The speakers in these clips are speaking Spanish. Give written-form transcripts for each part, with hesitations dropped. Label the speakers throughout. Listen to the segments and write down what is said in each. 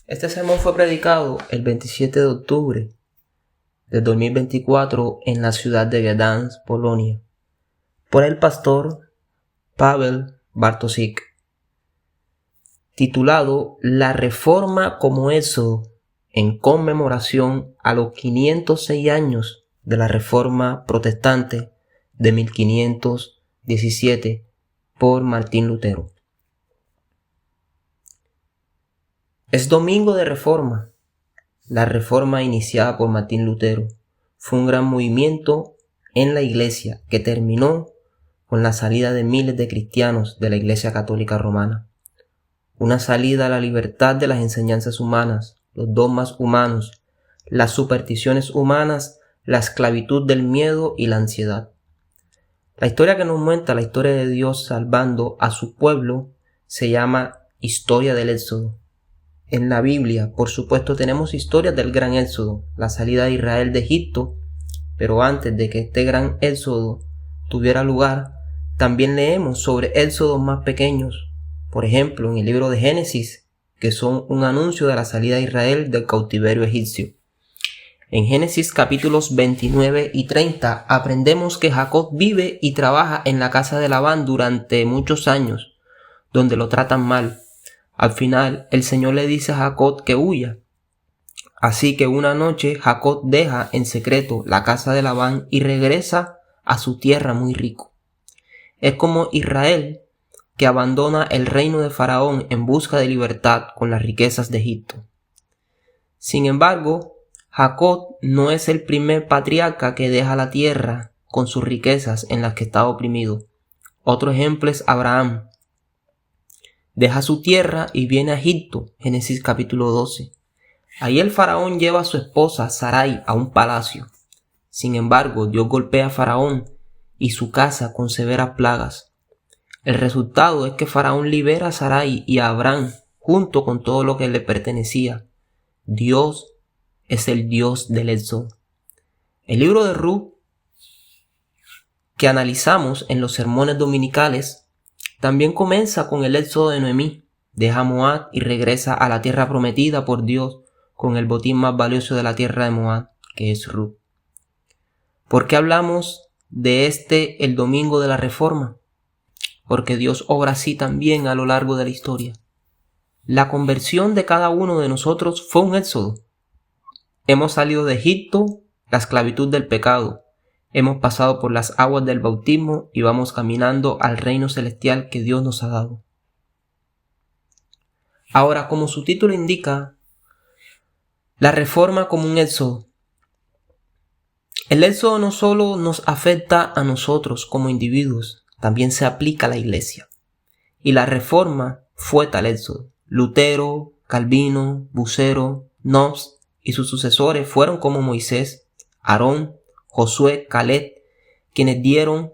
Speaker 1: Este sermón fue predicado el 27 de octubre del 2024 en la ciudad de Gdansk, Polonia, por el pastor Paweł Bartosik, titulado La Reforma como Éxodo, en conmemoración a los 506 años de la Reforma Protestante de 1517 por Martín Lutero. Es domingo de Reforma. La Reforma iniciada por Martín Lutero fue un gran movimiento en la Iglesia que terminó con la salida de miles de cristianos de la Iglesia Católica Romana. Una salida a la libertad de las enseñanzas humanas, los dogmas humanos, las supersticiones humanas, la esclavitud del miedo y la ansiedad. La historia que nos muestra la historia de Dios salvando a su pueblo se llama Historia del Éxodo. En la Biblia, por supuesto, tenemos historias del gran éxodo, la salida de Israel de Egipto, pero antes de que este gran éxodo tuviera lugar, también leemos sobre éxodos más pequeños, por ejemplo, en el libro de Génesis, que son un anuncio de la salida de Israel del cautiverio egipcio. En Génesis capítulos 29 y 30 aprendemos que Jacob vive y trabaja en la casa de Labán durante muchos años, donde lo tratan mal. Al final, el Señor le dice a Jacob que huya. Así que una noche Jacob deja en secreto la casa de Labán y regresa a su tierra muy rico. Es como Israel, que abandona el reino de Faraón en busca de libertad con las riquezas de Egipto. Sin embargo, Jacob no es el primer patriarca que deja la tierra con sus riquezas en las que estaba oprimido. Otro ejemplo es Abraham. Deja su tierra y viene a Egipto, Génesis capítulo 12. Ahí el faraón lleva a su esposa Sarai a un palacio. Sin embargo, Dios golpea a Faraón y su casa con severas plagas. El resultado es que Faraón libera a Sarai y a Abraham junto con todo lo que le pertenecía. Dios es el Dios del éxodo. El libro de Ruth, que analizamos en los sermones dominicales, también comienza con el éxodo de Noemí. Deja Moab y regresa a la tierra prometida por Dios con el botín más valioso de la tierra de Moab, que es Ruth. ¿Por qué hablamos de el domingo de la Reforma? Porque Dios obra así también a lo largo de la historia. La conversión de cada uno de nosotros fue un éxodo. Hemos salido de Egipto, la esclavitud del pecado. Hemos pasado por las aguas del bautismo y vamos caminando al reino celestial que Dios nos ha dado. Ahora, como su título indica, la reforma como un éxodo. El éxodo no solo nos afecta a nosotros como individuos, también se aplica a la iglesia. Y la reforma fue tal éxodo. Lutero, Calvino, Bucero, Knox y sus sucesores fueron como Moisés, Aarón, Josué, Caleb, quienes dirigieron,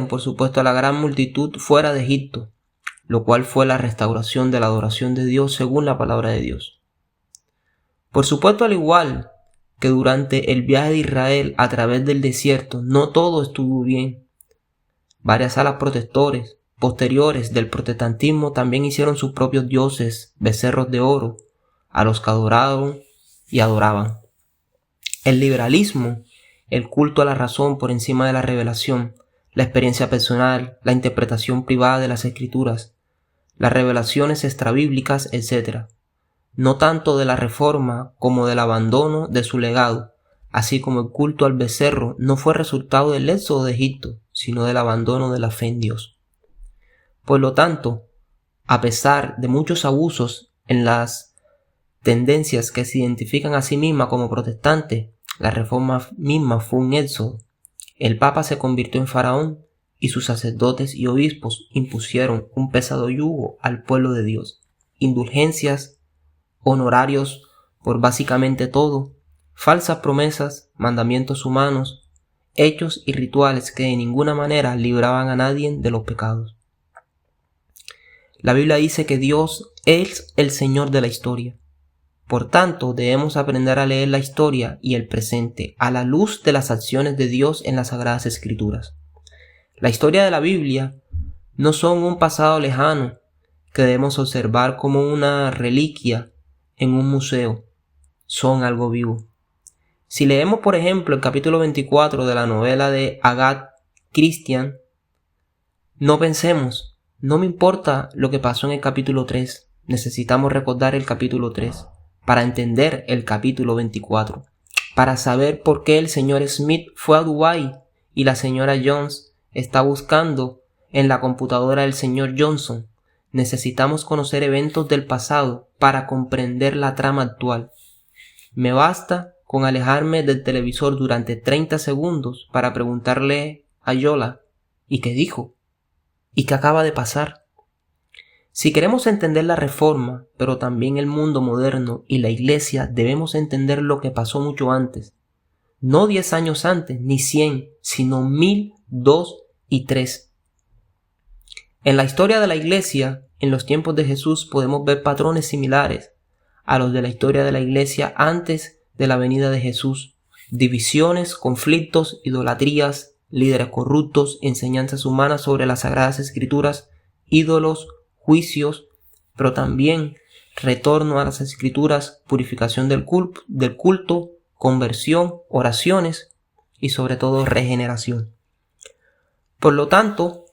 Speaker 1: por supuesto, a la gran multitud fuera de Egipto, lo cual fue la restauración de la adoración de Dios según la palabra de Dios. Por supuesto, al igual que durante el viaje de Israel a través del desierto, no todo estuvo bien. Varias alas posteriores del protestantismo también hicieron sus propios dioses, becerros de oro, a los que adoraron y adoraban. El liberalismo, el culto a la razón por encima de la revelación, la experiencia personal, la interpretación privada de las escrituras, las revelaciones extrabíblicas, etc. No tanto de la reforma como del abandono de su legado, así como el culto al becerro no fue resultado del éxodo de Egipto, sino del abandono de la fe en Dios. Por lo tanto, a pesar de muchos abusos en las tendencias que se identifican a sí mismas como protestantes, la reforma misma fue un éxodo. El Papa se convirtió en faraón y sus sacerdotes y obispos impusieron un pesado yugo al pueblo de Dios. Indulgencias, honorarios por básicamente todo, falsas promesas, mandamientos humanos, hechos y rituales que de ninguna manera libraban a nadie de los pecados. La Biblia dice que Dios es el Señor de la historia. Por tanto, debemos aprender a leer la historia y el presente a la luz de las acciones de Dios en las Sagradas Escrituras. La historia de la Biblia no son un pasado lejano que debemos observar como una reliquia en un museo, son algo vivo. Si leemos, por ejemplo, el capítulo 24 de la novela de Agatha Christie, no pensemos, no me importa lo que pasó en el capítulo 3, necesitamos recordar el capítulo 3 para entender el capítulo 24, para saber por qué el señor Smith fue a Dubái y la señora Jones está buscando en la computadora del señor Johnson. Necesitamos conocer eventos del pasado para comprender la trama actual. Me basta con alejarme del televisor durante 30 segundos para preguntarle a Yola ¿y qué dijo? ¿Y qué acaba de pasar? Si queremos entender la Reforma, pero también el mundo moderno y la Iglesia, debemos entender lo que pasó mucho antes. No 10 años antes, ni 100, sino 1000, 2 y 3. En la historia de la Iglesia, en los tiempos de Jesús, podemos ver patrones similares a los de la historia de la Iglesia antes de la venida de Jesús. Divisiones, conflictos, idolatrías, líderes corruptos, enseñanzas humanas sobre las Sagradas Escrituras, ídolos, juicios, pero también retorno a las Escrituras, purificación del culto, conversión, oraciones y sobre todo regeneración. Por lo tanto,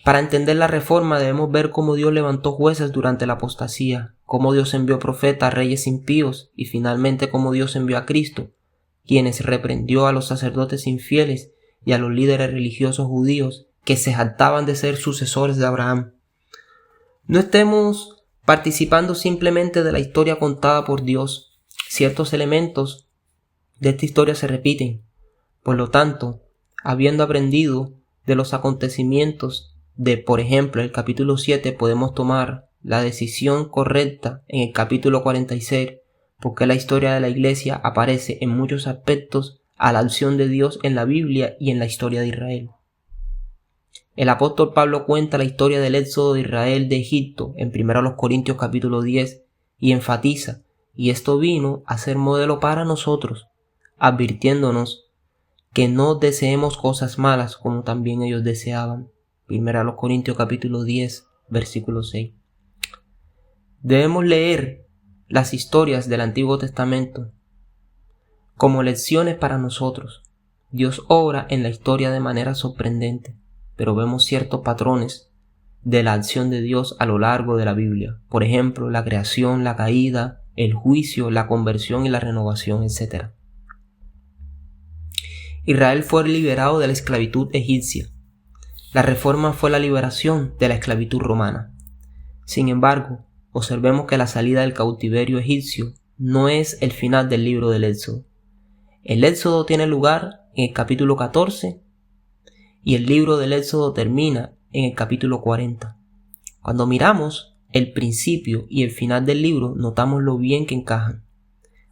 Speaker 1: para entender la Reforma debemos ver cómo Dios levantó jueces durante la apostasía, cómo Dios envió profetas a reyes impíos y finalmente cómo Dios envió a Cristo, quienes reprendió a los sacerdotes infieles y a los líderes religiosos judíos que se jactaban de ser sucesores de Abraham. No estemos participando simplemente de la historia contada por Dios. Ciertos elementos de esta historia se repiten. Por lo tanto, habiendo aprendido de los acontecimientos de, por ejemplo, el capítulo 7, podemos tomar la decisión correcta en el capítulo 46, porque la historia de la Iglesia aparece en muchos aspectos a la acción de Dios en la Biblia y en la historia de Israel. El apóstol Pablo cuenta la historia del éxodo de Israel de Egipto en 1 Corintios capítulo 10 y enfatiza, y esto vino a ser modelo para nosotros, advirtiéndonos que no deseemos cosas malas como también ellos deseaban. 1 Corintios capítulo 10, versículo 6. Debemos leer las historias del Antiguo Testamento como lecciones para nosotros. Dios obra en la historia de manera sorprendente, pero vemos ciertos patrones de la acción de Dios a lo largo de la Biblia. Por ejemplo, la creación, la caída, el juicio, la conversión y la renovación, etc. Israel fue liberado de la esclavitud egipcia. La Reforma fue la liberación de la esclavitud romana. Sin embargo, observemos que la salida del cautiverio egipcio no es el final del libro del Éxodo. El Éxodo tiene lugar en el capítulo 14 y el libro del Éxodo termina en el capítulo 40. Cuando miramos el principio y el final del libro, notamos lo bien que encajan.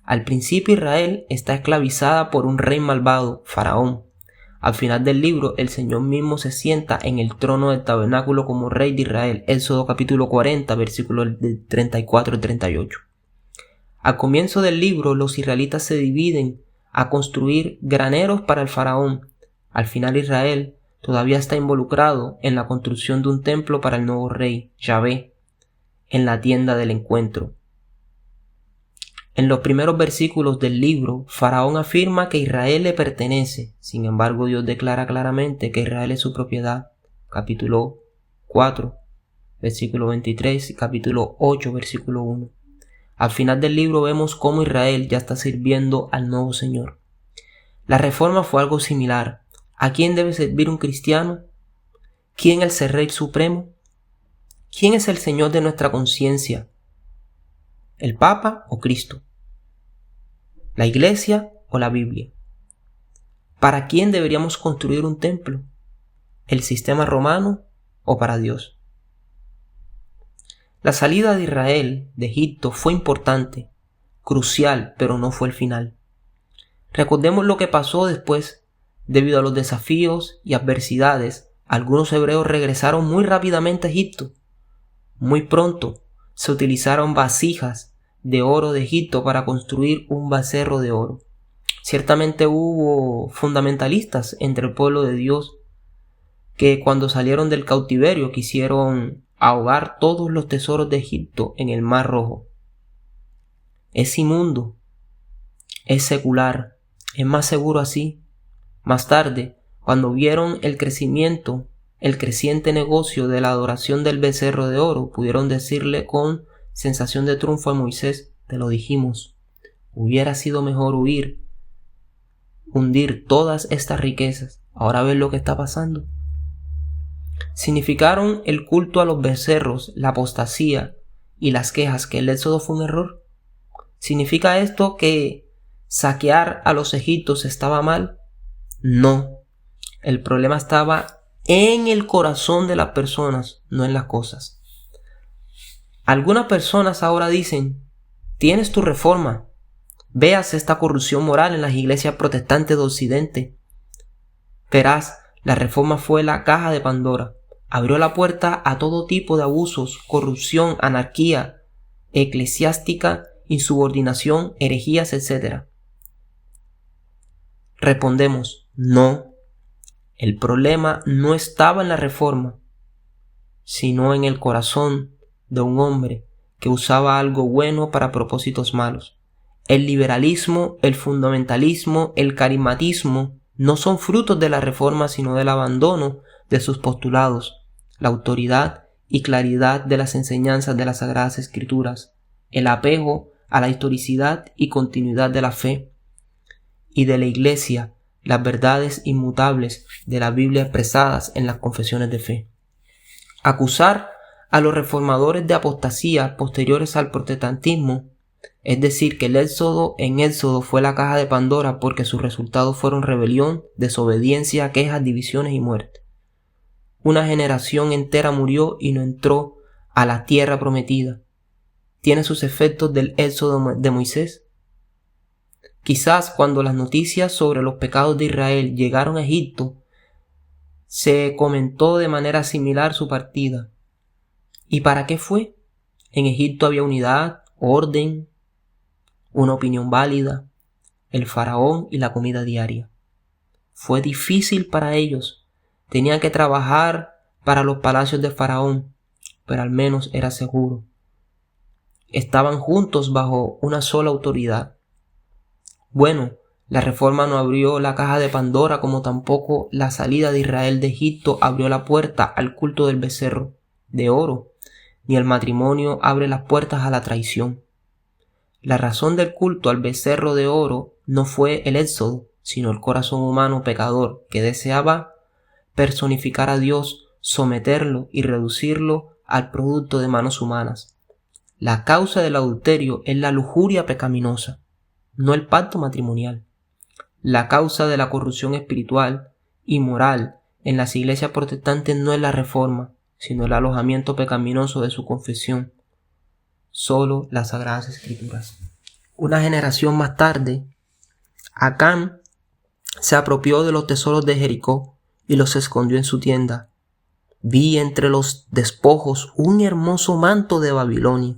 Speaker 1: Al principio Israel está esclavizada por un rey malvado, Faraón. Al final del libro, el Señor mismo se sienta en el trono del tabernáculo como rey de Israel. Éxodo capítulo 40, versículos 34 y 38. Al comienzo del libro, los israelitas se dividen a construir graneros para el faraón. Al final Israel todavía está involucrado en la construcción de un templo para el nuevo rey, Yahvé, en la tienda del encuentro. En los primeros versículos del libro, Faraón afirma que Israel le pertenece. Sin embargo, Dios declara claramente que Israel es su propiedad. Capítulo 4, versículo 23 y capítulo 8, versículo 1. Al final del libro vemos cómo Israel ya está sirviendo al nuevo Señor. La Reforma fue algo similar. ¿A quién debe servir un cristiano? ¿Quién es el Rey Supremo? ¿Quién es el Señor de nuestra conciencia? ¿El Papa o Cristo? ¿La Iglesia o la Biblia? ¿Para quién deberíamos construir un templo? ¿El sistema romano o para Dios? La salida de Israel de Egipto fue importante, crucial, pero no fue el final. Recordemos lo que pasó después. Debido a los desafíos y adversidades, algunos hebreos regresaron muy rápidamente a Egipto. Muy pronto se utilizaron vasijas de oro de Egipto para construir un becerro de oro. Ciertamente hubo fundamentalistas entre el pueblo de Dios que cuando salieron del cautiverio quisieron ahogar todos los tesoros de Egipto en el Mar Rojo. Es inmundo, es secular, es más seguro así. Más tarde, cuando vieron el creciente negocio de la adoración del becerro de oro, pudieron decirle con sensación de triunfo a Moisés: te lo dijimos, hubiera sido mejor hundir todas estas riquezas. Ahora ves lo que está pasando. ¿Significaron el culto a los becerros, la apostasía y las quejas que el éxodo fue un error? ¿Significa esto que saquear a los egipcios estaba mal? No. El problema estaba en el corazón de las personas, no en las cosas. Algunas personas ahora dicen: tienes tu reforma, veas esta corrupción moral en las iglesias protestantes de Occidente. Verás, la reforma fue la caja de Pandora. Abrió la puerta a todo tipo de abusos, corrupción, anarquía eclesiástica, insubordinación, herejías, etc. Respondemos: no. El problema no estaba en la reforma, sino en el corazón de un hombre que usaba algo bueno para propósitos malos. El liberalismo, el fundamentalismo, el carismatismo no son frutos de la reforma, sino del abandono de sus postulados, la autoridad y claridad de las enseñanzas de las Sagradas Escrituras, el apego a la historicidad y continuidad de la fe y de la Iglesia, las verdades inmutables de la Biblia expresadas en las confesiones de fe. Acusar a los reformadores de apostasía posteriores al protestantismo, es decir, que el Éxodo fue la caja de Pandora porque sus resultados fueron rebelión, desobediencia, quejas, divisiones y muerte. Una generación entera murió y no entró a la tierra prometida. ¿Tiene sus efectos del Éxodo de Moisés? Quizás cuando las noticias sobre los pecados de Israel llegaron a Egipto, se comentó de manera similar su partida. ¿Y para qué fue? En Egipto había unidad, orden, una opinión válida, el faraón y la comida diaria. Fue difícil para ellos. Tenían que trabajar para los palacios del faraón, pero al menos era seguro. Estaban juntos bajo una sola autoridad. Bueno, la reforma no abrió la caja de Pandora, como tampoco la salida de Israel de Egipto abrió la puerta al culto del becerro de oro, ni el matrimonio abre las puertas a la traición. La razón del culto al becerro de oro no fue el Éxodo, sino el corazón humano pecador que deseaba personificar a Dios, someterlo y reducirlo al producto de manos humanas. La causa del adulterio es la lujuria pecaminosa, no el pacto matrimonial. La causa de la corrupción espiritual y moral en las iglesias protestantes no es la reforma, sino el alojamiento pecaminoso de su confesión. Solo las Sagradas Escrituras. Una generación más tarde, Acán se apropió de los tesoros de Jericó y los escondió en su tienda. Vi entre los despojos un hermoso manto de Babilonia,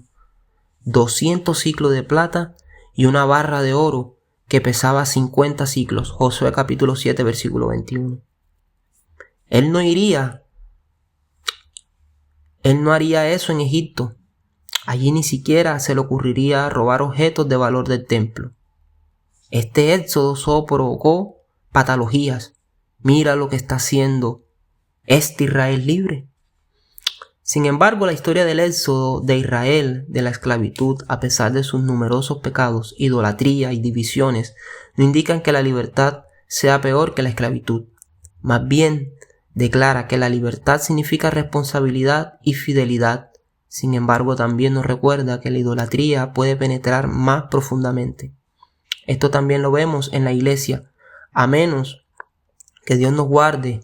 Speaker 1: 200 siclos de plata y una barra de oro que pesaba 50 siclos. Josué capítulo 7 versículo 21. Él no haría eso en Egipto. Allí ni siquiera se le ocurriría robar objetos de valor del templo. Este éxodo solo provocó patologías. Mira lo que está haciendo este Israel libre. Sin embargo, la historia del éxodo de Israel de la esclavitud, a pesar de sus numerosos pecados, idolatría y divisiones, no indican que la libertad sea peor que la esclavitud. Más bien, declara que la libertad significa responsabilidad y fidelidad. Sin embargo, también nos recuerda que la idolatría puede penetrar más profundamente. Esto también lo vemos en la iglesia. A menos que Dios nos guarde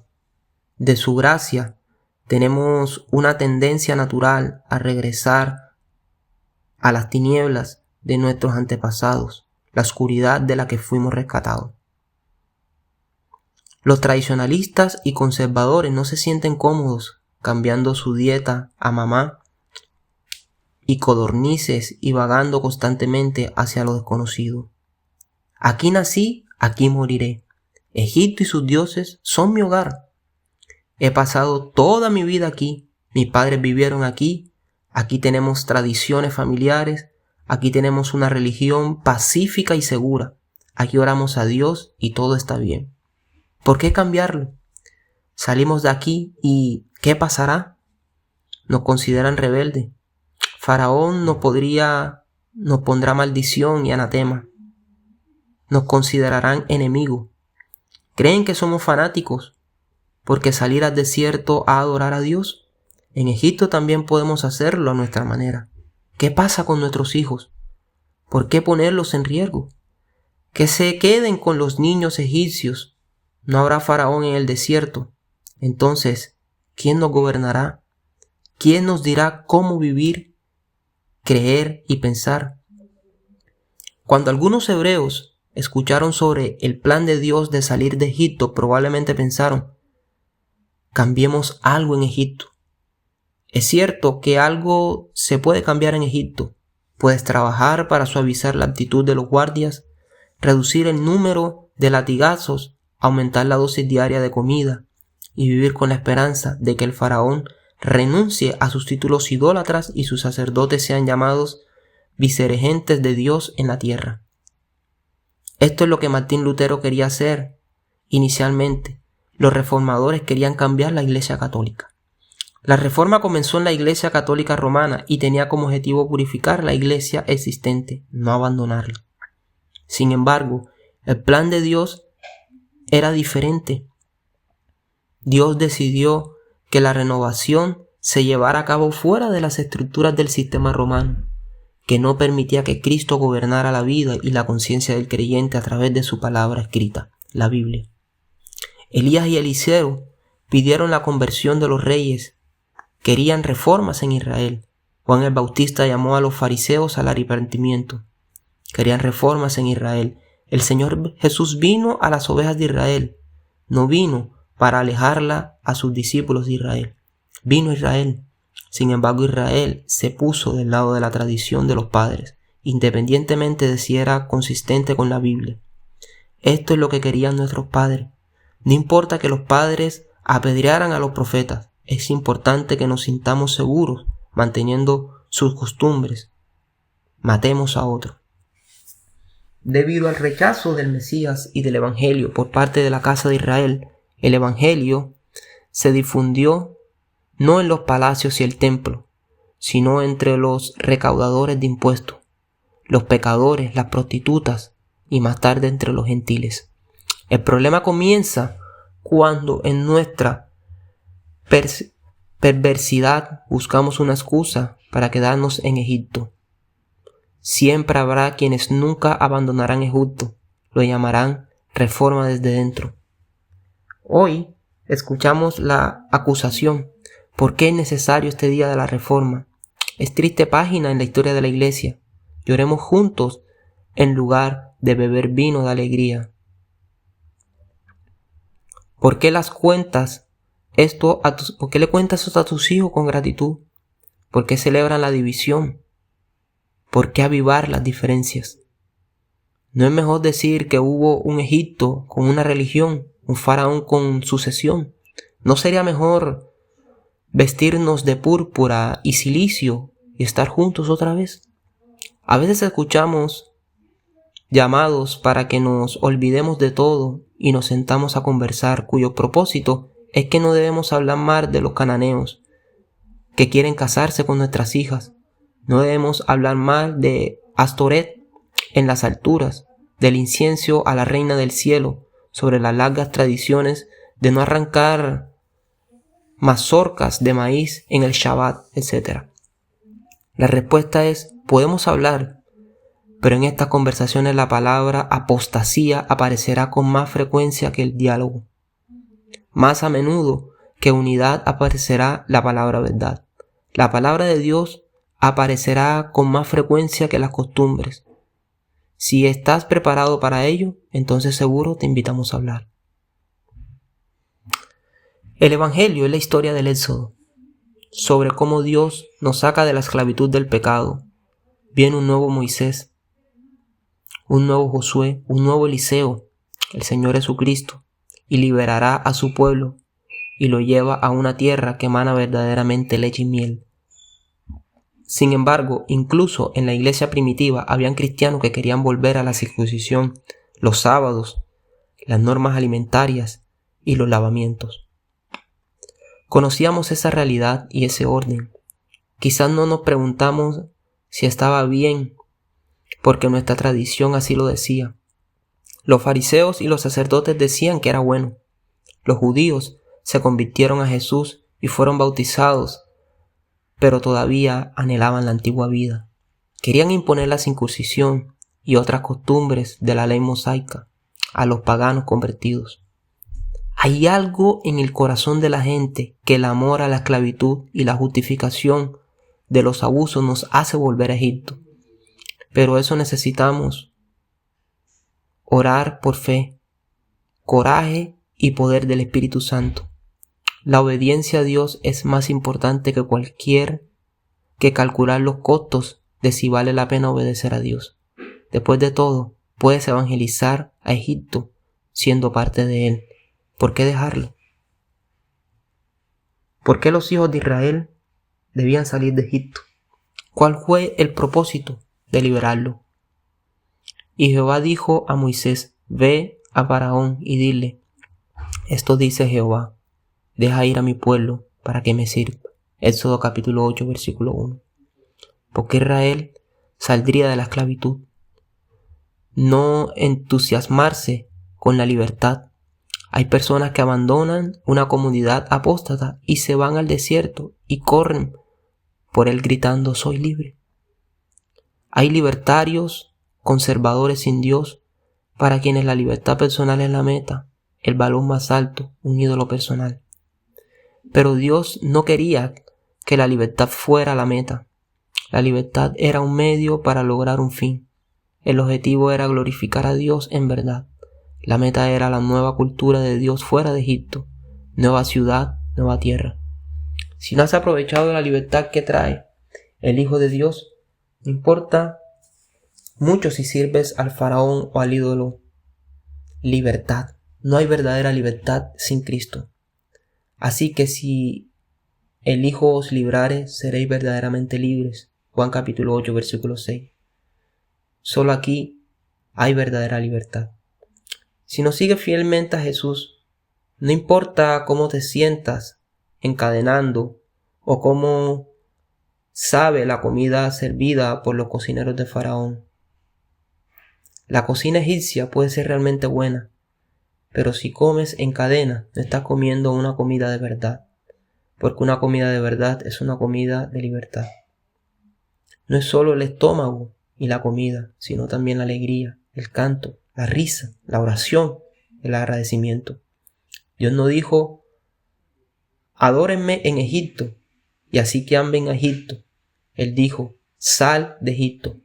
Speaker 1: de su gracia, tenemos una tendencia natural a regresar a las tinieblas de nuestros antepasados, la oscuridad de la que fuimos rescatados. Los tradicionalistas y conservadores no se sienten cómodos cambiando su dieta a mamá y codornices y vagando constantemente hacia lo desconocido. Aquí nací, aquí moriré. Egipto y sus dioses son mi hogar. He pasado toda mi vida aquí. Mis padres vivieron aquí. Aquí tenemos tradiciones familiares. Aquí tenemos una religión pacífica y segura. Aquí oramos a Dios y todo está bien. ¿Por qué cambiarlo? Salimos de aquí y ¿qué pasará? Nos consideran rebeldes. Faraón nos pondrá maldición y anatema. Nos considerarán enemigos. ¿Creen que somos fanáticos porque salir al desierto a adorar a Dios? En Egipto también podemos hacerlo a nuestra manera. ¿Qué pasa con nuestros hijos? ¿Por qué ponerlos en riesgo? Que se queden con los niños egipcios. No habrá faraón en el desierto. Entonces, ¿quién nos gobernará? ¿Quién nos dirá cómo vivir, creer y pensar? Cuando algunos hebreos escucharon sobre el plan de Dios de salir de Egipto, probablemente pensaron, cambiemos algo en Egipto. Es cierto que algo se puede cambiar en Egipto. Puedes trabajar para suavizar la actitud de los guardias, reducir el número de latigazos, aumentar la dosis diaria de comida y vivir con la esperanza de que el faraón renuncie a sus títulos idólatras y sus sacerdotes sean llamados viceregentes de Dios en la tierra. Esto es lo que Martín Lutero quería hacer inicialmente. Los reformadores querían cambiar la Iglesia Católica. La reforma comenzó en la Iglesia Católica Romana y tenía como objetivo purificar la Iglesia existente, no abandonarla. Sin embargo, el plan de Dios era diferente. Dios decidió que la renovación se llevara a cabo fuera de las estructuras del sistema romano, que no permitía que Cristo gobernara la vida y la conciencia del creyente a través de su palabra escrita, la Biblia. Elías y Eliseo pidieron la conversión de los reyes, querían reformas en Israel. Juan el Bautista llamó a los fariseos al arrepentimiento. Querían reformas en Israel. El Señor Jesús vino a las ovejas de Israel, no vino para alejarla a sus discípulos de Israel. Vino a Israel. Sin embargo, Israel se puso del lado de la tradición de los padres, independientemente de si era consistente con la Biblia. Esto es lo que querían nuestros padres. No importa que los padres apedrearan a los profetas, es importante que nos sintamos seguros manteniendo sus costumbres. Matemos a otro. Debido al rechazo del Mesías y del Evangelio por parte de la casa de Israel, el Evangelio se difundió no en los palacios y el templo, sino entre los recaudadores de impuestos, los pecadores, las prostitutas y más tarde entre los gentiles. El problema comienza cuando en nuestra perversidad buscamos una excusa para quedarnos en Egipto. Siempre habrá quienes nunca abandonarán Egipto, lo llamarán reforma desde dentro. Hoy escuchamos la acusación. ¿Por qué es necesario este día de la reforma? Es triste página en la historia de la Iglesia. Lloremos juntos en lugar de beber vino de alegría. ¿Por qué le cuentas esto a tus hijos con gratitud? ¿Por qué celebran la división? ¿Por qué avivar las diferencias? ¿No es mejor decir que hubo un Egipto con una religión, un faraón con sucesión? ¿No sería mejor vestirnos de púrpura y cilicio y estar juntos otra vez? A veces escuchamos llamados para que nos olvidemos de todo y nos sentamos a conversar, cuyo propósito es que no debemos hablar mal de los cananeos que quieren casarse con nuestras hijas. No debemos hablar mal de Astoret en las alturas, del incienso a la reina del cielo, sobre las largas tradiciones de no arrancar mazorcas de maíz en el Shabbat, etc. La respuesta es, podemos hablar, pero en estas conversaciones la palabra apostasía aparecerá con más frecuencia que el diálogo. Más a menudo que unidad aparecerá la palabra verdad. La palabra de Dios aparecerá con más frecuencia que las costumbres. Si estás preparado para ello, entonces seguro te invitamos a hablar. El Evangelio es la historia del Éxodo, sobre cómo Dios nos saca de la esclavitud del pecado. Viene un nuevo Moisés, un nuevo Josué, un nuevo Eliseo, el Señor Jesucristo, y liberará a su pueblo y lo lleva a una tierra que emana verdaderamente leche y miel. Sin embargo, incluso en la iglesia primitiva habían cristianos que querían volver a la circuncisión, los sábados, las normas alimentarias y los lavamientos. Conocíamos esa realidad y ese orden. Quizás no nos preguntamos si estaba bien, porque nuestra tradición así lo decía. Los fariseos y los sacerdotes decían que era bueno. Los judíos se convirtieron a Jesús y fueron bautizados, pero todavía anhelaban la antigua vida. Querían imponer la circuncisión y otras costumbres de la ley mosaica a los paganos convertidos. Hay algo en el corazón de la gente que el amor a la esclavitud y la justificación de los abusos nos hace volver a Egipto. Pero eso necesitamos orar por fe, coraje y poder del Espíritu Santo. La obediencia a Dios es más importante que calcular los costos de si vale la pena obedecer a Dios. Después de todo, puedes evangelizar a Egipto siendo parte de él. ¿Por qué dejarlo? ¿Por qué los hijos de Israel debían salir de Egipto? ¿Cuál fue el propósito de liberarlo? Y Jehová dijo a Moisés: ve a Faraón y dile: esto dice Jehová, deja ir a mi pueblo para que me sirva. Éxodo capítulo 8, versículo 1. Porque Israel saldría de la esclavitud. No entusiasmarse con la libertad. Hay personas que abandonan una comunidad apóstata y se van al desierto y corren por él gritando: soy libre. Hay libertarios, conservadores sin Dios, para quienes la libertad personal es la meta, el valor más alto, un ídolo personal. Pero Dios no quería que la libertad fuera la meta. La libertad era un medio para lograr un fin. El objetivo era glorificar a Dios en verdad. La meta era la nueva cultura de Dios fuera de Egipto, nueva ciudad, nueva tierra. Si no has aprovechado la libertad que trae el Hijo de Dios, no importa mucho si sirves al faraón o al ídolo. Libertad. No hay verdadera libertad sin Cristo. Así que si el Hijo os librare, seréis verdaderamente libres. Juan capítulo 8, versículo 6. Solo aquí hay verdadera libertad. Si no sigues fielmente a Jesús, no importa cómo te sientas encadenando o cómo sabe la comida servida por los cocineros de Faraón. La cocina egipcia puede ser realmente buena, pero si comes en cadena, no estás comiendo una comida de verdad, porque una comida de verdad es una comida de libertad. No es solo el estómago y la comida, sino también la alegría, el canto, la risa, la oración, el agradecimiento. Dios no dijo: adórenme en Egipto y así que amen a Egipto. Él dijo: sal de Egipto.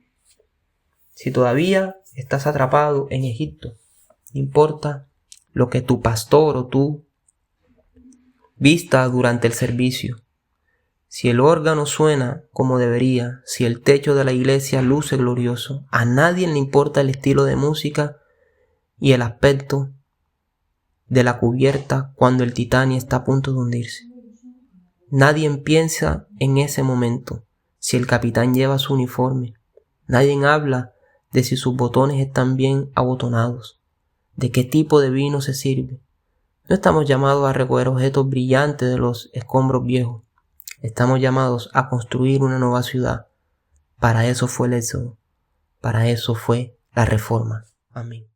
Speaker 1: Si todavía estás atrapado en Egipto, no importa lo que tu pastor o tú vista durante el servicio. Si el órgano suena como debería, si el techo de la iglesia luce glorioso, a nadie le importa el estilo de música y el aspecto de la cubierta cuando el Titanic está a punto de hundirse. Nadie piensa en ese momento si el capitán lleva su uniforme. Nadie habla de si sus botones están bien abotonados, de qué tipo de vino se sirve. No estamos llamados a recoger objetos brillantes de los escombros viejos. Estamos llamados a construir una nueva ciudad. Para eso fue el Éxodo. Para eso fue la Reforma. Amén.